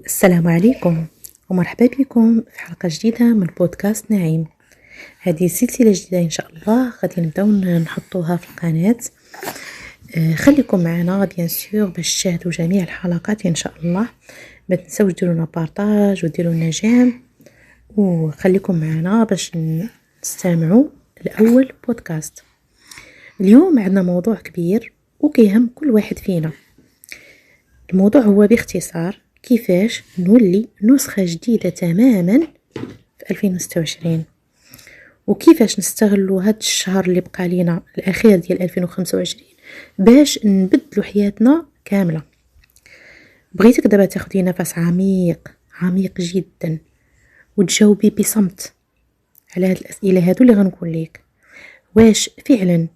السلام عليكم ومرحبا بكم في حلقة جديدة من بودكاست نعيم. هذه سلسلة جديدة إن شاء الله غادي نبداو نحطوها في القناة. خليكم معنا بيان سور باش تشاهدوا جميع الحلقات إن شاء الله. ما تنساوش ديروا لنا بارطاج وديروا لنا جيم، وخليكم معنا باش تستمعوا لأول بودكاست. اليوم عندنا موضوع كبير وكيهم كل واحد فينا. الموضوع هو باختصار كيفاش نولي نسخة جديدة تماما في 2026، وكيفاش نستغلوا هذا الشهر اللي بقى لينا الأخير ديال 2025 باش نبدلوا حياتنا كاملة. بغيتك دابا تاخدي نفس عميق عميق جدا وتجاوبي بصمت على هاد الأسئلة هادو اللي غنقول لك. واش فعلا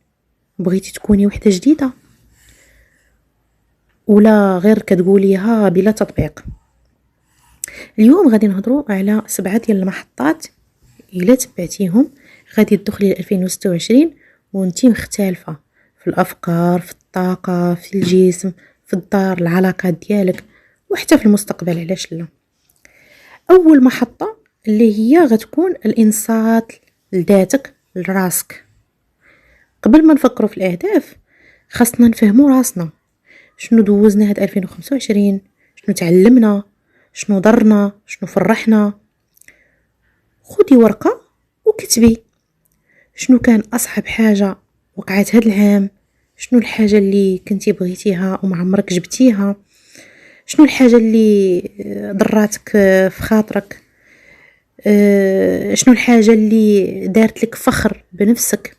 بغيتي تكوني وحدة جديدة ولا غير كتقوليها بلا تطبيق؟ اليوم غادي نهضروا على 7 ديال المحطات الا تبعتيهم غادي تدخلي ل 2026 وانتي مختلفه في الافكار، في الطاقه، في الجسم، في الدار، العلاقات ديالك، وحتى في المستقبل. علاش لا؟ اول محطه اللي هي غتكون الانصات لذاتك لراسك. قبل ما نفكروا في الاهداف خاصنا نفهموا راسنا. شنو دوزنا هاد 2025؟ شنو تعلمنا؟ شنو ضرنا؟ شنو فرحنا؟ خدي ورقة وكتبي شنو كان أصعب حاجة وقعت هاد العام، شنو الحاجة اللي كنتي بغيتيها وما عمرك جبتيها، شنو الحاجة اللي ضراتك في خاطرك، شنو الحاجة اللي دارت لك فخر بنفسك.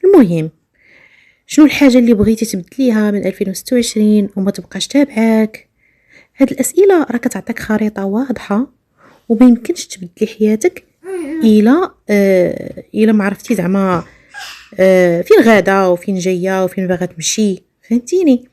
المهم شنو الحاجة اللي بغيتي تبدليها من 2026 وما تبقاش تابعاك. هاد الأسئلة راه كتعطيك خريطة واضحة وما يمكنش تبدلي حياتك الا ما عرفتي زعما فين غادا وفين جايه وفين باغا تمشي. فهمتيني؟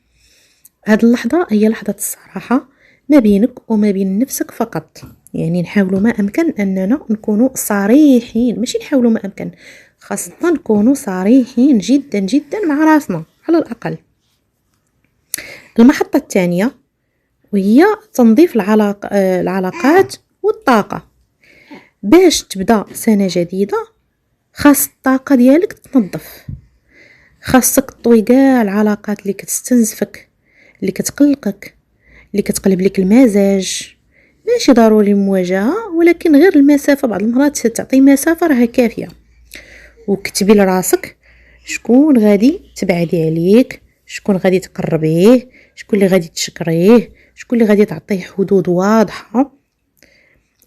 هاد اللحظه هي لحظه الصراحه ما بينك وما بين نفسك فقط. يعني نحاولوا ما امكن اننا نكونوا صريحين، ماشي نحاولوا ما امكن، خاصه نكونوا صريحين جدا جدا مع راسنا على الاقل. المحطه الثانيه وهي تنظيف العلاقات والطاقة. باش تبدا سنة جديدة خاص الطاقة ديالك تنظف، خاصك تطوي كاع العلاقات اللي كتستنزفك، اللي كتقلقك، اللي كتقلب لك المزاج. ماشي ضروري المواجهة، ولكن غير المسافة بعض المرات تعطي مسافة راها كافية. وكتبي لراسك شكون غادي تبعدي عليك، شكون غادي تقربيه، شكون اللي غادي تشكريه، شكون اللي غادي تعطيه حدود واضحه.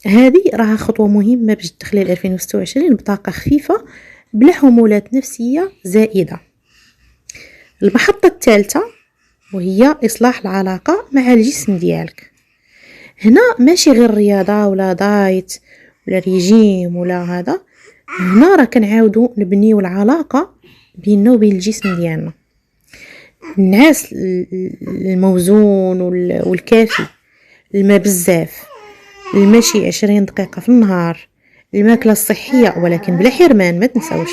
هذه راها خطوه مهمه باش تدخلي ل 2026 بطاقه خفيفه بلا حمولات نفسيه زائده. المحطه الثالثه وهي اصلاح العلاقه مع الجسم ديالك. هنا ماشي غير رياضه ولا دايت ولا ريجيم ولا هذا، هنا راه كنعاودوا نبنيو العلاقه بيننا وبين الجسم ديالنا. النعاس الموزون والكافي، الماء بزاف، المشي 20 دقيقة في النهار، الماكلة الصحية ولكن بلا حرمان ما تنساوش،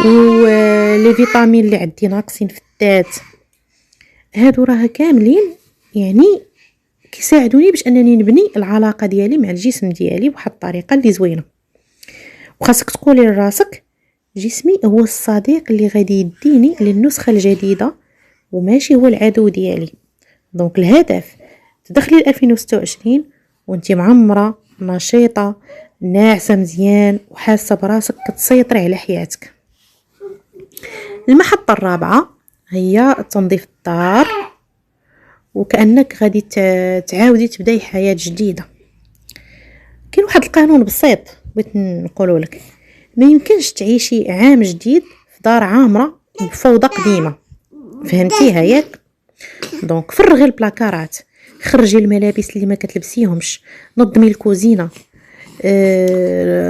ولي فيتامين اللي عندي ناقصين في الذات. هادو راه كاملين يعني كيساعدوني باش انني نبني العلاقة ديالي مع الجسم ديالي بواحد الطريقة اللي زوينة. وخاصك تقولي لراسك جسمي هو الصديق اللي غادي يديني للنسخة الجديدة وماشي هو العدو ديالي. دونك الهدف تدخلي ل 2026 وانتي معمرة نشيطة ناعسة مزيان وحاسة براسك كتسيطري على حياتك. المحطة الرابعة هي تنظيف الدار، وكأنك غادي تعاودي تبداي حياة جديدة. كاين واحد القانون بسيط بغيت نقوله لك، ما يمكنش تعيشي عام جديد في دار عامرة بفوضى قديمة. فهمتيها ياك؟ دونك فرغي البلاكارات، خرجي الملابس اللي ما كتلبسيهمش، نظمي الكوزينه،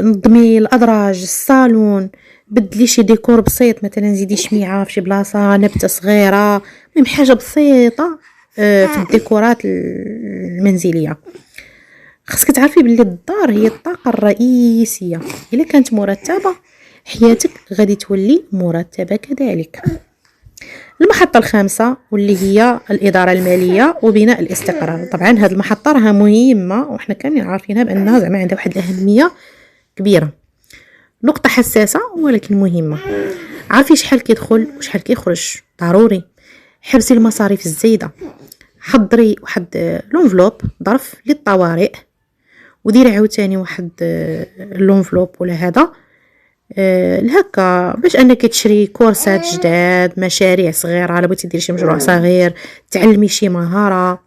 نظمي الادراج، الصالون، بدلي شي ديكور بسيط، مثلا زيدي شميعه في شي بلاصه، نبته صغيره، المهم حاجه بسيطه في الديكورات المنزليه. خاصك تعرفي باللي الدار هي الطاقه الرئيسيه. الا كانت مرتبه حياتك غادي تولي مرتبه كذلك. المحطة الخامسة واللي هي الإدارة المالية وبناء الاستقرار. طبعا هذه المحطة راها مهمة وإحنا كاملين عارفينها بأنها زعما عندها واحد الأهمية كبيرة. نقطة حساسة ولكن مهمة. عارفي شحال كيدخل وشحال كيخرج، ضروري. حبسي المصاريف الزايدة، حضري واحد لونفلوب ظرف للطوارئ، وديري عاوتاني واحد لونفلوب ولا هذا لهكا باش انك تشري كورسات جداد، مشاريع صغيره، الا بغيتي ديري شي مشروع صغير، تعلمي شي مهاره.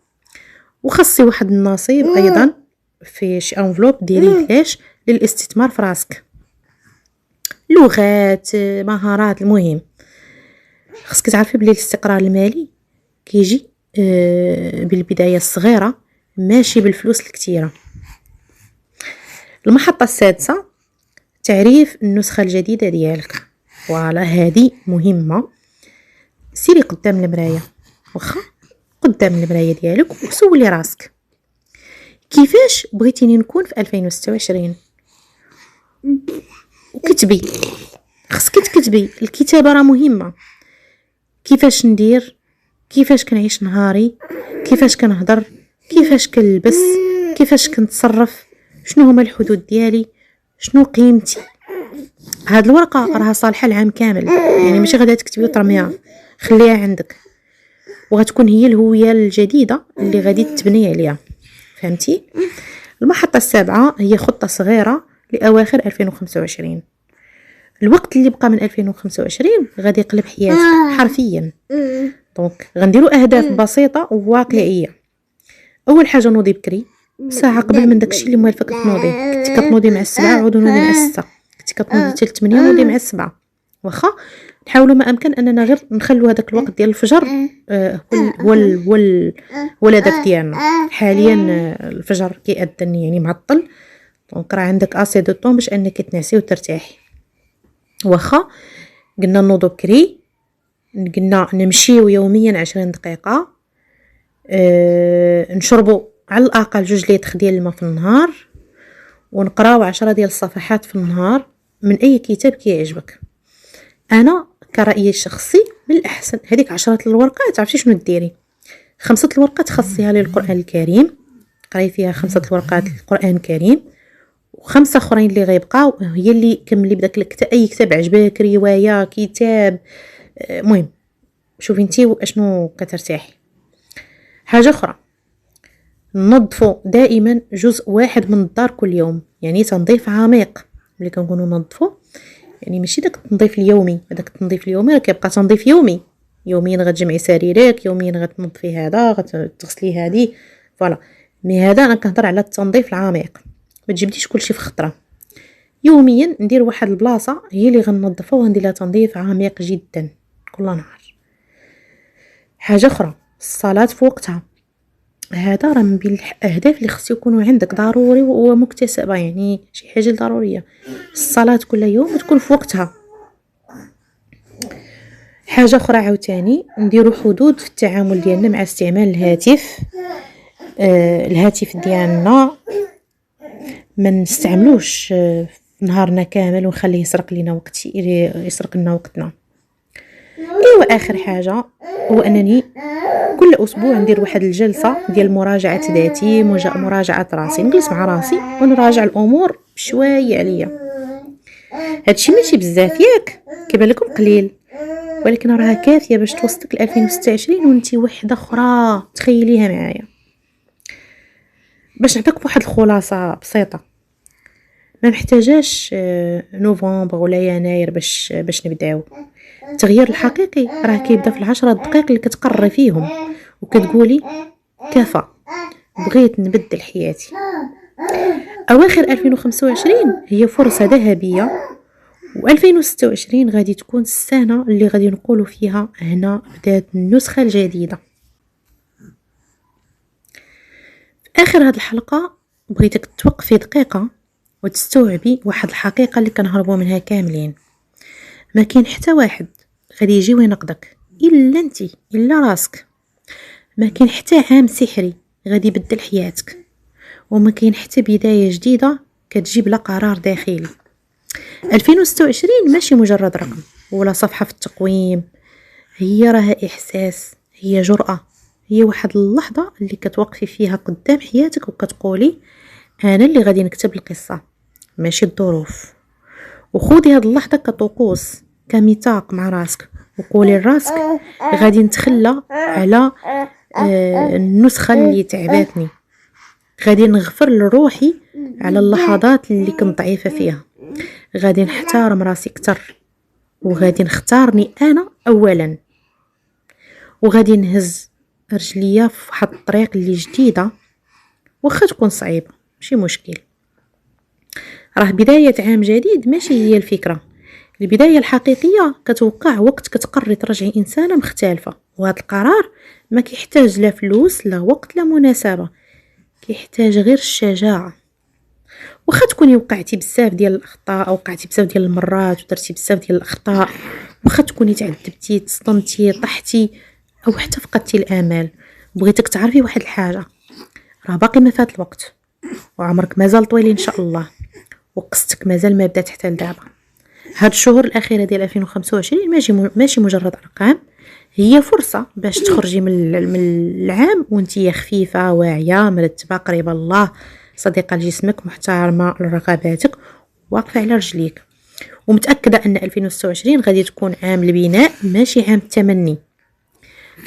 وخصي واحد النصيب ايضا في شي انفلوب ديري ليش للاستثمار في راسك، لغات، مهارات. المهم خصك تعرفي بلي الاستقرار المالي كيجي بالبدايه الصغيره ماشي بالفلوس الكثيره. المحطه السادسه تعريف النسخه الجديده ديالك. وعلى هذه مهمه. سيري قدام المرايه، واخا قدام المرايه ديالك وسولي راسك كيفاش بغيتيني نكون في 2026 وكتبي. خصك تكتبي، الكتابه راه مهمه. كيفاش ندير، كيفاش كنعيش نهاري، كيفاش كنهضر، كيفاش كنلبس، كيفاش كنتصرف، شنو هما الحدود ديالي، شنو قيمتي. هاد الورقه راها صالحه العام كامل، يعني ماشي غادا تكتبي وترميها، خليها عندك وغتكون هي الهويه الجديده اللي غادي تبني عليها. فهمتي؟ المحطه السابعه هي خطه صغيره لاواخر 2025. الوقت اللي بقى من 2025 غادي يقلب حياتك حرفيا. دونك غنديروا اهداف بسيطه وواقعيه. اول حاجه نوضي بكري ساعه قبل من داكشي اللي موالفك تنوضي. كنتي كتنوضي مع 7 عودوا نوضي مع 6، كنتي كتنوضي حتى 8 نوضي مع 7. واخا نحاولوا ما امكن اننا غير نخلوا هذاك الوقت ديال الفجر هو الهدف ديالنا. حاليا الفجر كيأذن يعني معطل، دونك راه عندك اسي دو طون باش انك تنعسي وترتاحي. واخا قلنا نوضو بكري، قلنا نمشيو يوميا 20 دقيقه، نشربوا على الاقل 2 لتر ديال الماء في النهار، ونقراو 10 ديال الصفحات في النهار من اي كتاب كيعجبك. انا كرأيي الشخصي من الاحسن هذيك 10 الورقات عرفتي شنو ديري، 5 الورقات خصيها للقران الكريم، قراي فيها 5 الورقات للقران الكريم، و5 اخرين اللي غيبقاو هي اللي كملي بداك الكتاب، اي كتاب عجبك، روايه، كتاب، المهم شوفي انتي اشنو كترتاحي. حاجه اخرى، ننظفوا دائما جزء واحد من الدار كل يوم، يعني تنظيف عميق. ملي كنقولوا ننظفوا يعني ماشي داك التنظيف اليومي، هذاك التنظيف اليومي راه كيبقى تنظيف يومي، يوميا غتجمعي سريرك، يوميا غتنظفي هذا، غتغسلي هذه، فوالا. مي هذا انا كنهضر على التنظيف العميق، ما تجبديش كلشي في خطره. يوميا ندير واحد البلاصه هي اللي غننظفها وغندير لها تنظيف عميق جدا كل نهار. حاجه اخرى، الصلاه في وقتها. هذا راه من بين الاهداف اللي خصو يكونوا عندك ضروري ومكتسبه، يعني شي حاجه ضروريه. الصلاه كل يوم تكون في وقتها. حاجه اخرى عاوتاني نديروا حدود في التعامل ديالنا مع استعمال الهاتف. الهاتف ديالنا ما نستعملوش نهارنا كامل ونخليه يسرق لنا وقتنا. ايوا اخر حاجه هو انني كل اسبوع ندير واحد الجلسه ديال مراجعه ذاتي، مراجعه راسي، نجلس مع راسي ونراجع الامور بشويه عليا. هادشي ماشي بزاف ياك، كيبان لكم قليل، ولكن راها كافيه باش توصلك ل 2026 وانتي وحده اخرى. تخيليها معايا باش نعطيك واحد الخلاصه بسيطه. ما محتاجاش نوفمبر ولا يناير باش نبداو. التغيير الحقيقي راه كيبدا في 10 دقائق اللي كتقرري فيهم وكتقولي كفى، بغيت نبدل حياتي. اواخر 2025 هي فرصه ذهبيه، و2026 غادي تكون السنه اللي غادي نقولوا فيها هنا بدات النسخه الجديده. في اخر هذه الحلقه بغيتك توقفي دقيقه وتستوعبي واحد الحقيقه اللي كنهربوا منها كاملين. ما كاين حتى واحد غادي يجي وينقذك الا انتي، الا راسك. ما كاين حتى عام سحري غادي يبدل حياتك، وما كاين حتى بدايه جديده كتجي بلا قرار داخلي. 2026 ماشي مجرد رقم ولا صفحه في التقويم، هي راها احساس، هي جرأة، هي واحد اللحظة اللي كتوقفي فيها قدام حياتك وكتقولي انا اللي غادي نكتب القصة ماشي الظروف. وخذي هاد اللحظة كطقوس، كميثاق مع راسك، وقولي لراسك غادي نتخلى على النسخة اللي تعبتني، غادي نغفر لروحي على اللحظات اللي كنت ضعيفة فيها، غادي نحترم راسي اكثر، وغادي نختارني انا اولا، وغادي نهز رجليا في واحد الطريق اللي جديدة واخا تكون صعيبة ماشي مشكل. راه بداية عام جديد ماشي هي الفكرة، البداية الحقيقية كتوقع وقت كتقرري ترجعي إنسانة مختلفة، وهذا القرار ما كيحتاج لا فلوس لا وقت لا مناسبة، كيحتاج غير الشجاعة. واخا تكوني وقعتي بزاف ديال الأخطاء أو وقعتي بزاف ديال المرات ودرتي بزاف ديال الأخطاء، واخا تكوني تعذبتي تصدمتي طحتي أو حتى فقدتي الآمال، بغيتك تعرفي واحد الحاجة، راه باقي ما فات الوقت، وعمرك مازال طويل إن شاء الله، وقصتك مازال ما بدات حتى لدابا. هاد الشهور الأخيرة ديال 2025 ماشي مجرد أرقام، هي فرصة باش تخرجي من العام وانتي خفيفة واعية مرتبة قريبة الله، صديقة لجسمك، محترمة لرغباتك، واقفة على رجليك، ومتأكدة أن 2026 غادي تكون عام البناء ماشي عام التمني.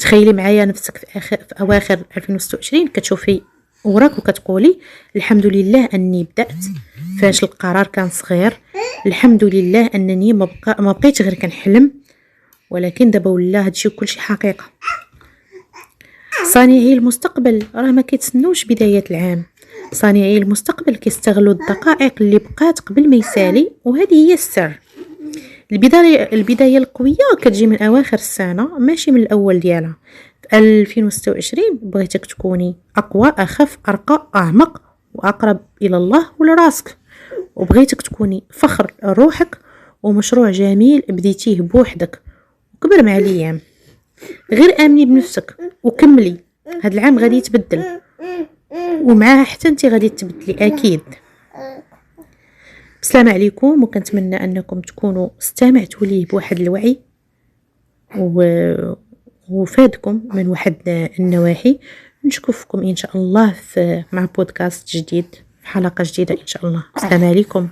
تخيلي معايا نفسك في أواخر 2026 كتشوفي وراك وكتقولي الحمد لله أني بدأت فاش القرار كان صغير، الحمد لله أنني ما بقيت غير كنحلم، ولكن دابا ولا هادشي كلشي حقيقة. صانعي المستقبل راه ما كيتسنوش بداية العام، صانعي المستقبل كيستغلوا الدقائق اللي بقات قبل ما يسالي، وهذه هي السر. البداية القوية كتجي من أواخر السنة ماشي من الأول ديالها. في 2026 بغيتك تكوني أقوى، أخف، أرقى، أعمق، وأقرب إلى الله ولراسك، وبغيتك تكوني فخر روحك ومشروع جميل بديتيه بوحدك، وكبر مع الأيام. غير آمني بنفسك وكملي، هاد العام غادي يتبدل ومعاه حتى انت غادي تبدلي أكيد. بسلام عليكم، وكنتمنى أنكم تكونوا استمعتوا ليه بواحد الوعي وفادكم من واحد النواحي. نشوفكم إن شاء الله مع بودكاست جديد في حلقة جديدة إن شاء الله. السلام عليكم.